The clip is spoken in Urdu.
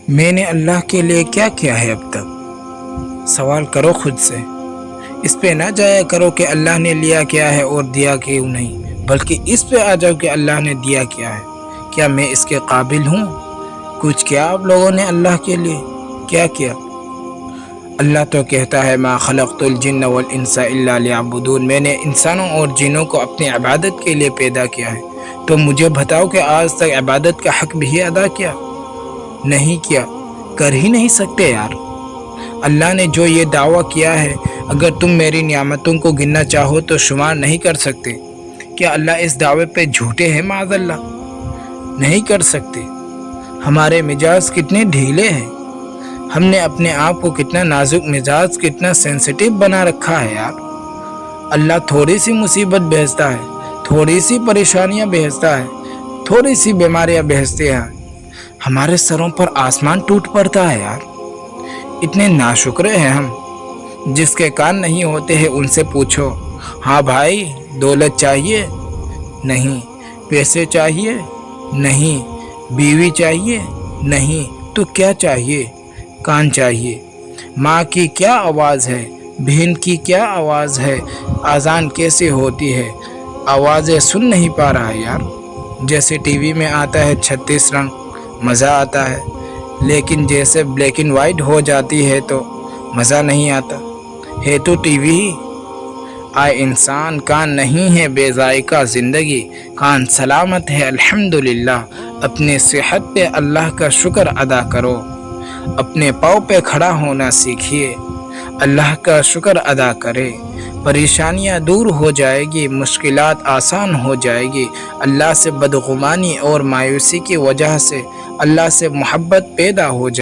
میں نے اللہ کے لیے کیا کیا ہے اب تک؟ سوال کرو خود سے۔ اس پہ نہ جایا کرو کہ اللہ نے لیا کیا ہے اور دیا کیوں نہیں، بلکہ اس پہ آ جاؤ کہ اللہ نے دیا کیا ہے، کیا میں اس کے قابل ہوں؟ کچھ کیا آپ لوگوں نے اللہ کے لیے؟ کیا کیا؟ اللہ تو کہتا ہے ما خلقت الجن والانس الا لیعبدون، میں نے انسانوں اور جنوں کو اپنی عبادت کے لیے پیدا کیا ہے۔ تو مجھے بتاؤ کہ آج تک عبادت کا حق بھی ادا کیا؟ نہیں کیا، کر ہی نہیں سکتے یار۔ اللہ نے جو یہ دعویٰ کیا ہے، اگر تم میری نعمتوں کو گننا چاہو تو شمار نہیں کر سکتے۔ کیا اللہ اس دعوے پہ جھوٹے ہیں؟ معاذ اللہ، نہیں کر سکتے۔ ہمارے مزاج کتنے ڈھیلے ہیں، ہم نے اپنے آپ کو کتنا نازک مزاج، کتنا سینسٹیو بنا رکھا ہے یار۔ اللہ تھوڑی سی مصیبت بھیجتا ہے، تھوڑی سی پریشانیاں بھیجتا ہے، تھوڑی سی بیماریاں بھیجتے ہیں، ہمارے سروں پر آسمان ٹوٹ پڑتا ہے یار۔ اتنے ناشکرے ہیں ہم۔ جس کے کان نہیں ہوتے ہیں ان سے پوچھو، ہاں بھائی دولت چاہیے؟ نہیں۔ پیسے چاہیے؟ نہیں۔ بیوی چاہیے؟ نہیں۔ تو کیا چاہیے؟ کان چاہیے۔ ماں کی کیا آواز ہے، بہن کی کیا آواز ہے، اذان کیسے ہوتی ہے، آوازیں سن نہیں پا رہا ہے یار۔ جیسے ٹی وی میں آتا ہے 36 رنگ، مزہ آتا ہے، لیکن جیسے بلیک اینڈ وائٹ ہو جاتی ہے تو مزہ نہیں آتا ہے۔ تو ٹی وی ہی آئے انسان، کان نہیں ہے بے ذائقہ زندگی، کان سلامت ہے الحمدللہ۔ اپنے صحت پہ اللہ کا شکر ادا کرو، اپنے پاؤں پہ کھڑا ہونا سیکھیے، اللہ کا شکر ادا کرے، پریشانیاں دور ہو جائے گی، مشکلات آسان ہو جائے گی۔ اللہ سے بدگمانی اور مایوسی کی وجہ سے اللہ سے محبت پیدا ہو جائے